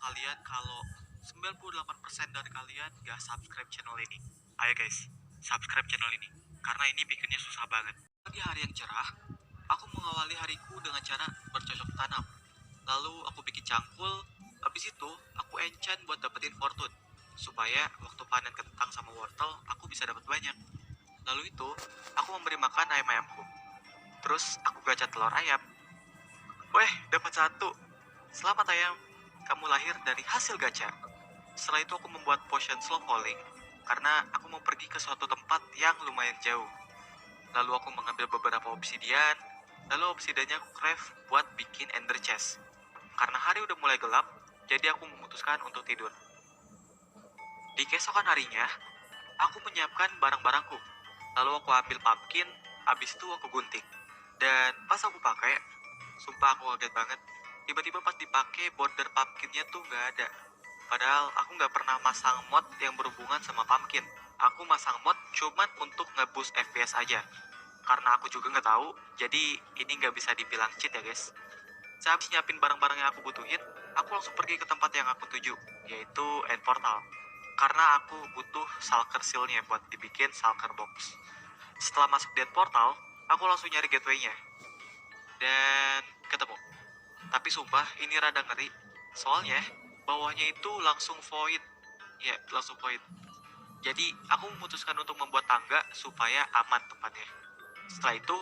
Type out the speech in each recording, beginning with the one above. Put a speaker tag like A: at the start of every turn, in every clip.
A: kalian kalau 98% dari kalian gak subscribe channel ini. Ayo guys, subscribe channel ini. Karena ini bikinnya susah banget. Di hari yang cerah, aku mengawali hariku dengan cara bercocok tanam. Lalu aku bikin cangkul, habis itu aku enchant buat dapetin fortune. Supaya waktu panen kentang sama wortel, aku bisa dapat banyak. Lalu itu, aku memberi makan ayam-ayamku. Terus aku gacha telur ayam. Weh, dapat satu. Selamat ayam, kamu lahir dari hasil gacha. Setelah itu aku membuat potion slow falling karena aku mau pergi ke suatu tempat yang lumayan jauh. Lalu aku mengambil beberapa obsidian, lalu obsidiannya aku craft buat bikin ender chest. Karena hari udah mulai gelap, jadi aku memutuskan untuk tidur. Di keesokan harinya, aku menyiapkan barang-barangku. Lalu aku ambil pumpkin, habis itu aku gunting. Dan pas aku pakai, sumpah aku kaget banget. Tiba-tiba pas dipakai border pumpkinnya tuh nggak ada. Padahal aku nggak pernah masang mod yang berhubungan sama pumpkin. Aku masang mod cuman untuk nge-boost FPS aja. Karena aku juga nggak tahu, jadi ini nggak bisa dibilang cheat ya guys. Sehabis nyiapin barang-barang yang aku butuhin, aku langsung pergi ke tempat yang aku tuju, yaitu end portal. Karena aku butuh shulker seal-nya buat dibikin shulker box. Setelah masuk dead portal, aku langsung nyari gateway-nya. Dan ketemu. Tapi sumpah ini rada ngeri. Soalnya bawahnya itu langsung void. Ya, langsung void. Jadi aku memutuskan untuk membuat tangga supaya aman tempatnya. Setelah itu,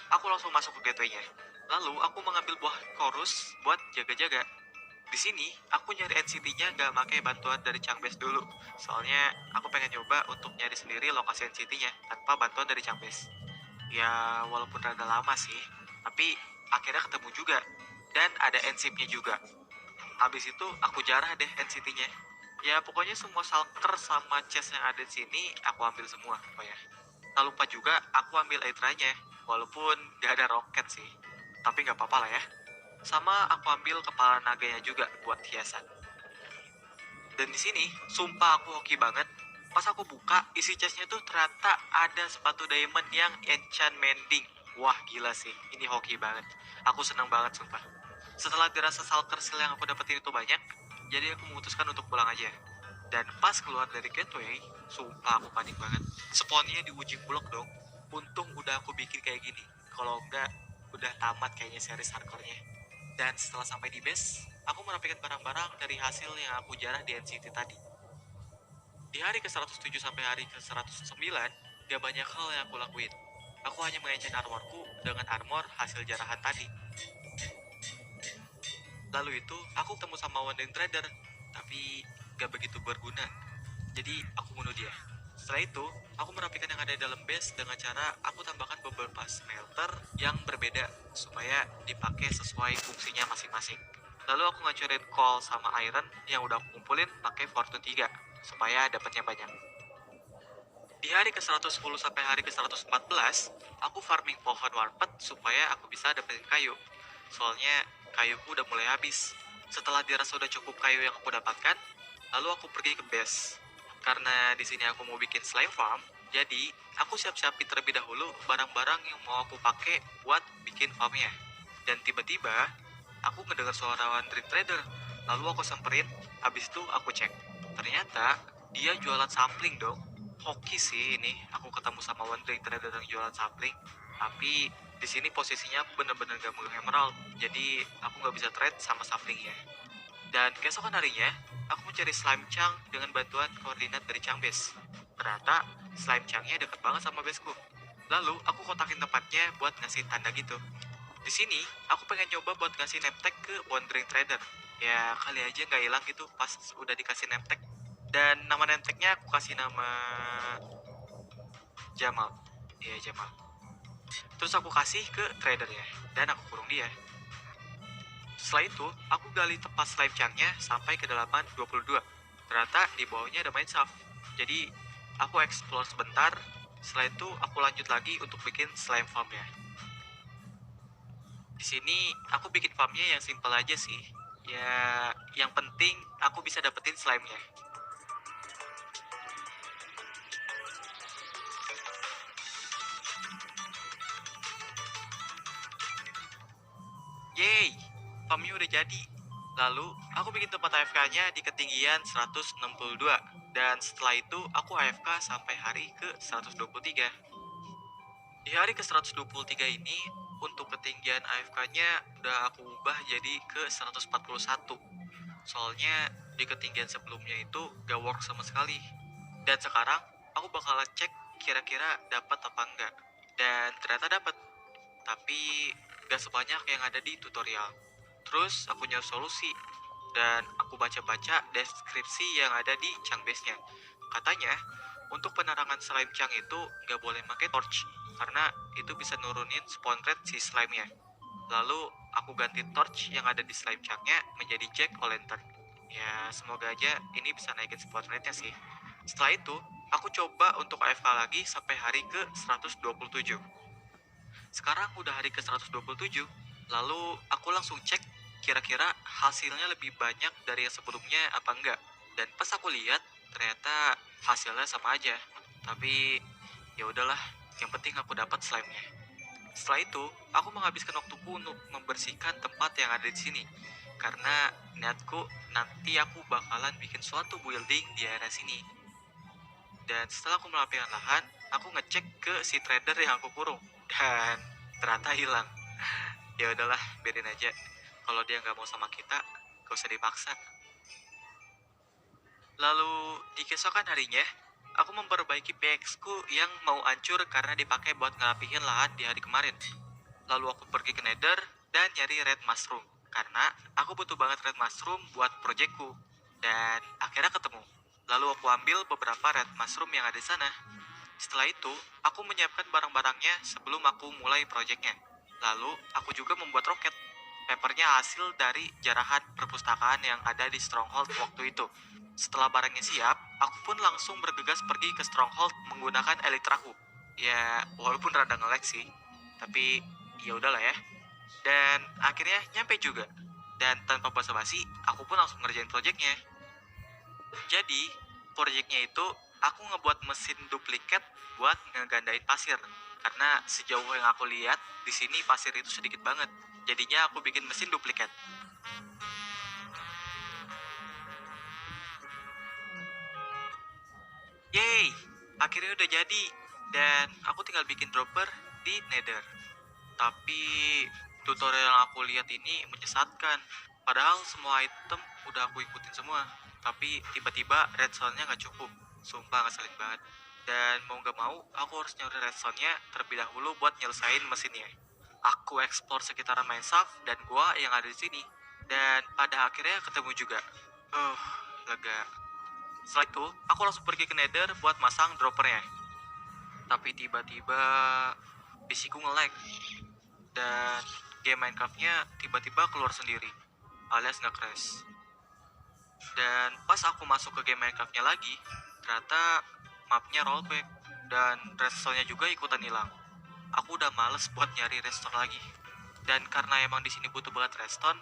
A: aku langsung masuk ke gateway-nya. Lalu aku mengambil buah chorus buat jaga-jaga. Di sini, aku nyari NCT-nya gak pakai bantuan dari Changbase dulu. Soalnya, aku pengen nyoba untuk nyari sendiri lokasi NCT-nya tanpa bantuan dari Changbase. Ya, walaupun rada lama sih, tapi akhirnya ketemu juga. Dan ada NCP-nya juga. Habis itu, aku jarah deh NCT-nya. Ya, pokoknya semua shulker sama chest yang ada di sini, aku ambil semua. Pokoknya. Tak lupa juga, aku ambil Elytra-nya. Walaupun gak ada roket sih. Tapi gak apa-apa lah ya. Sama aku ambil kepala naganya juga buat hiasan. Dan di sini, sumpah aku hoki banget. Pas aku buka, isi chestnya tuh ternyata ada sepatu diamond yang enchant mending. Wah gila sih, ini hoki banget. Aku seneng banget sumpah. Setelah dirasa shulker seal yang aku dapetin itu banyak, jadi aku memutuskan untuk pulang aja. Dan pas keluar dari gateway, sumpah aku panik banget. Spawnnya di ujung blok dong. Untung udah aku bikin kayak gini. Kalau enggak, udah tamat kayaknya series hardcore-nya. Dan setelah sampai di base, aku merapikan barang-barang dari hasil yang aku jarah di NCT tadi. Di hari ke-107 sampai hari ke-109, gak banyak hal yang aku lakuin. Aku hanya mengencet armorku dengan armor hasil jarahan tadi. Lalu itu, aku ketemu sama Wandering Trader, tapi gak begitu berguna. Jadi, aku bunuh dia. Setelah itu, aku merapikan yang ada di dalam base dengan cara aku tambahkan beberapa smelter yang berbeda supaya dipakai sesuai fungsinya masing-masing. Lalu aku ngancurin coal sama iron yang udah aku kumpulin pakai fortune 3 supaya dapatnya banyak. Di hari ke-110 sampai hari ke-114, aku farming pohon warpet supaya aku bisa dapetin kayu. Soalnya kayuku udah mulai habis. Setelah dirasa udah cukup kayu yang aku dapatkan, lalu aku pergi ke base. Karena di sini aku mau bikin slime farm, jadi aku siap-siapin terlebih dahulu barang-barang yang mau aku pakai buat bikin farmnya. Dan tiba-tiba aku ngedengar suara Wandering Trader. Lalu aku samperin, habis itu aku cek. Ternyata dia jualan sapling dong. Hoki sih ini, aku ketemu sama Wandering Trader yang jualan sapling. Tapi di sini posisinya aku bener-bener gak megang emerald, jadi aku nggak bisa trade sama saplingnya. Dan keesokan harinya, aku mencari slime chunk dengan bantuan koordinat dari Changbase. Ternyata slime chunknya deket banget sama baseku. Lalu aku kotakin tempatnya buat ngasih tanda gitu. Di sini, aku pengen coba buat ngasih name tag ke Wandering Trader. Ya, kali aja nggak hilang gitu pas udah dikasih name tag. Dan nama name tagnya aku kasih nama Jamal. Iya, Jamal. Terus aku kasih ke trader ya, dan aku kurung dia. Setelah itu, aku gali tempat slime chunknya sampai ke kedalaman 22. Ternyata di bawahnya ada mine shaft. Jadi, aku explore sebentar. Setelah itu, aku lanjut lagi untuk bikin slime farmnya. Di sini aku bikin farmnya yang simple aja sih. Ya, yang penting aku bisa dapetin slime-nya. Yeay, farmnya udah jadi. Lalu, aku bikin tempat AFK-nya di ketinggian 162. Dan setelah itu, aku AFK sampai hari ke 123. Di hari ke 123 ini, untuk ketinggian AFK-nya udah aku ubah jadi ke 141. Soalnya di ketinggian sebelumnya itu gak work sama sekali. Dan sekarang, aku bakalan cek kira-kira dapat apa enggak. Dan ternyata dapat, tapi gak sebanyak yang ada di tutorial. Terus aku nyari solusi, dan aku baca-baca deskripsi yang ada di Changbase-nya. Katanya, untuk penerangan slime chunk itu nggak boleh pakai torch, karena itu bisa nurunin spawn rate si slime-nya. Lalu, aku ganti torch yang ada di slime chunk-nya menjadi jack-o'-lantern. Ya, semoga aja ini bisa naikin spawn rate-nya sih. Setelah itu, aku coba untuk AFK lagi sampai hari ke 127. Sekarang udah hari ke 127, lalu aku langsung cek kira-kira hasilnya lebih banyak dari yang sebelumnya apa enggak. Dan pas aku lihat, ternyata hasilnya sama aja. Tapi ya udahlah, yang penting aku dapat slime-nya. Setelah itu, aku menghabiskan waktuku untuk membersihkan tempat yang ada di sini. Karena niatku nanti aku bakalan bikin suatu building di area sini. Dan setelah aku merapikan lahan, aku ngecek ke si trader yang aku kurung. Dan ternyata hilang. Ya udahlah, biarin aja. Kalau dia nggak mau sama kita, gak usah dipaksa. Lalu di keesokan harinya, aku memperbaiki PX ku yang mau hancur karena dipakai buat ngerapihin lahan di hari kemarin. Lalu aku pergi ke Nether dan nyari red mushroom karena aku butuh banget red mushroom buat proyekku. Dan akhirnya ketemu. Lalu aku ambil beberapa red mushroom yang ada di sana. Setelah itu, aku menyiapkan barang-barangnya sebelum aku mulai proyeknya. Lalu, aku juga membuat roket. Papernya hasil dari jarahan perpustakaan yang ada di Stronghold waktu itu. Setelah barangnya siap, aku pun langsung bergegas pergi ke Stronghold menggunakan Elytraku. Ya, walaupun rada nge-lag sih, tapi ya udahlah ya. Dan akhirnya nyampe juga. Dan tanpa basa-basi, aku pun langsung ngerjain proyeknya. Jadi, proyeknya itu aku ngebuat mesin duplikat buat ngegandain pasir. Karena sejauh yang aku lihat, di sini pasir itu sedikit banget. Jadinya aku bikin mesin duplikat. Yeay, akhirnya udah jadi. Dan aku tinggal bikin dropper di Nether. Tapi tutorial yang aku lihat ini menyesatkan. Padahal semua item udah aku ikutin semua. Tapi tiba-tiba redstone-nya nggak cukup. Sumpah ngeselin banget. Dan mau nggak mau, aku harus nyari redstone-nya terlebih dahulu buat nyelesain mesinnya. Aku explore sekitaran Mineshaft dan gua yang ada di sini. Dan pada akhirnya ketemu juga. Lega. Setelah itu, aku langsung pergi ke Nether buat masang droppernya. Tapi tiba-tiba PC-ku nge-lag. Dan game Minecraft-nya tiba-tiba keluar sendiri, alias nge-crash. Dan pas aku masuk ke game Minecraft-nya lagi, ternyata mapnya rollback dan redstone-nya juga ikutan hilang. Aku udah males buat nyari redstone lagi. Dan karena emang di sini butuh banget redstone,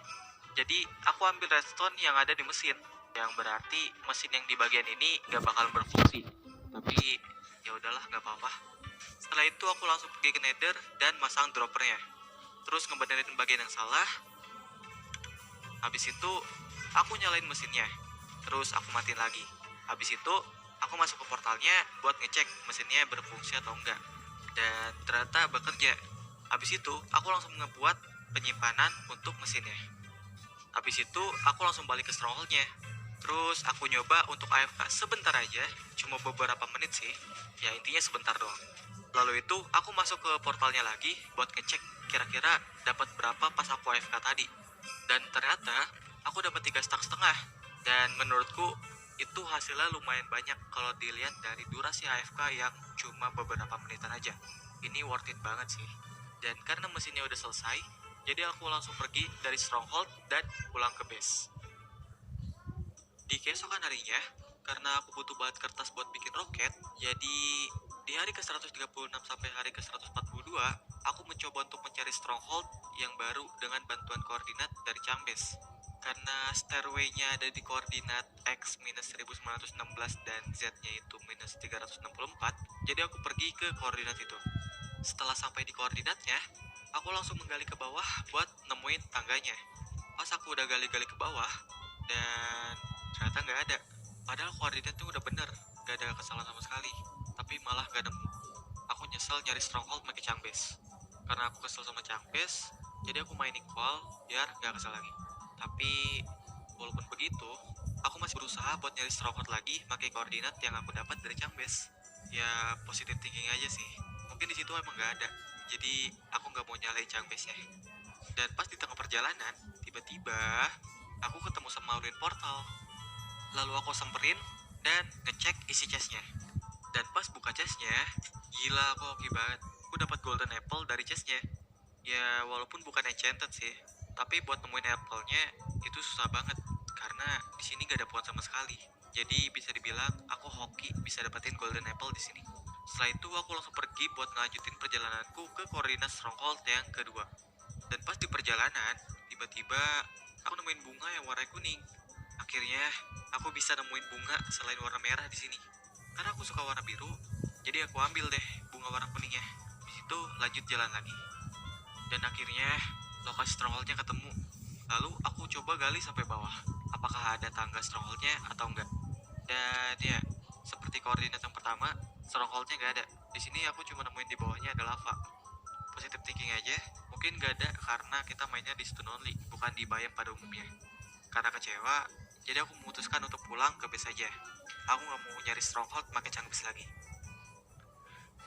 A: jadi aku ambil redstone yang ada di mesin. Yang berarti mesin yang di bagian ini gak bakal berfungsi. Tapi ya udahlah, gak apa-apa. Setelah itu aku langsung pergi ke Nether dan masang droppernya. Terus ngebenerin bagian yang salah. Habis itu aku nyalain mesinnya. Terus aku matiin lagi. Habis itu aku masuk ke portalnya buat ngecek mesinnya berfungsi atau enggak. Dan ternyata bekerja. Habis itu aku langsung ngebuat penyimpanan untuk mesinnya. Habis itu aku langsung balik ke strongholdnya. Terus aku nyoba untuk AFK sebentar aja, cuma beberapa menit sih. Ya intinya sebentar doang. Lalu itu aku masuk ke portalnya lagi buat ngecek kira-kira dapat berapa pas aku AFK tadi. Dan ternyata aku dapat 3 stack setengah. Dan menurutku itu hasilnya lumayan banyak kalau dilihat dari durasi AFK yang cuma beberapa menitan aja. Ini worth it banget sih. Dan karena mesinnya udah selesai, jadi aku langsung pergi dari Stronghold dan pulang ke base. Di keesokan harinya, karena aku butuh banget kertas buat bikin roket, jadi di hari ke-136 sampai hari ke-142, aku mencoba untuk mencari stronghold yang baru dengan bantuan koordinat dari Changbase. Karena stairway-nya ada di koordinat X minus 1916 dan Z-nya itu minus 364, jadi aku pergi ke koordinat itu. Setelah sampai di koordinatnya, aku langsung menggali ke bawah buat nemuin tangganya. Pas aku udah gali-gali ke bawah, dan ternyata nggak ada. Padahal koordinat tuh udah bener, nggak ada kesalahan sama sekali. Tapi malah nggak nemu. Aku nyesel nyari stronghold pakai Changbase. Karena aku kesel sama Changbase, jadi aku mainin call biar nggak kesel lagi. Tapi walaupun begitu, aku masih berusaha buat nyari stronghold lagi pakai koordinat yang aku dapat dari Changbase. Ya positive thinking aja sih. Mungkin di situ emang nggak ada. Jadi aku nggak mau nyalain Changbase ya. Dan pas di tengah perjalanan, tiba-tiba aku ketemu sama ruin portal. Lalu aku semperin dan ngecek isi chestnya. Dan pas buka chestnya, gila aku hoki banget. Aku dapat golden apple dari chestnya. Ya walaupun bukan enchanted sih, tapi buat nemuin apple-nya itu susah banget karena di sini gak ada pohon sama sekali. Jadi bisa dibilang aku hoki bisa dapetin golden apple di sini. Setelah itu aku langsung pergi buat ngelanjutin perjalananku ke koordinat stronghold yang kedua. Dan pas di perjalanan, tiba-tiba aku nemuin bunga yang warna kuning. Akhirnya aku bisa nemuin bunga selain warna merah di sini. Karena aku suka warna biru, jadi aku ambil deh bunga warna kuningnya. Di situ lanjut jalan lagi. Dan akhirnya lokasi strongholdnya ketemu. Lalu aku coba gali sampai bawah. Apakah ada tangga strongholdnya atau enggak? Dan ya, seperti koordinat yang pertama, strongholdnya nggak ada. Di sini aku cuma nemuin di bawahnya ada lava. Positive thinking aja, mungkin nggak ada karena kita mainnya di stun only, bukan di bayam pada umumnya. Karena kecewa, jadi aku memutuskan untuk pulang ke base aja. Aku nggak mau nyari stronghold pakai Changbase lagi.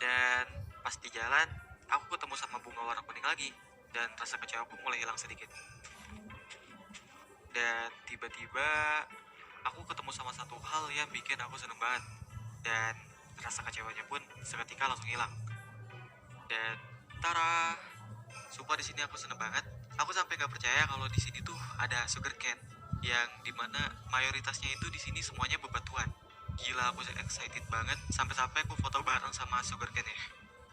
A: Dan pas di jalan, aku ketemu sama bunga warna kuning lagi. Dan rasa kecewa aku mulai hilang sedikit. Dan tiba-tiba aku ketemu sama satu hal yang bikin aku seneng banget. Dan rasa kecewanya pun seketika langsung hilang. Dan tara, sumpah di sini aku seneng banget. Aku sampai nggak percaya kalau di sini tuh ada sugar cane yang dimana mayoritasnya itu di sini semuanya bebatuan. Gila, aku excited banget sampai-sampai aku foto bareng sama sugar cane ya.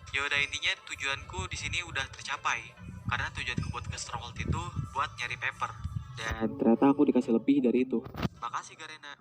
A: Ya udah intinya tujuanku di sini udah tercapai. Karena tujuanku buat ke stronghold itu buat nyari paper. Dan ternyata aku dikasih lebih dari itu. Makasih Garena.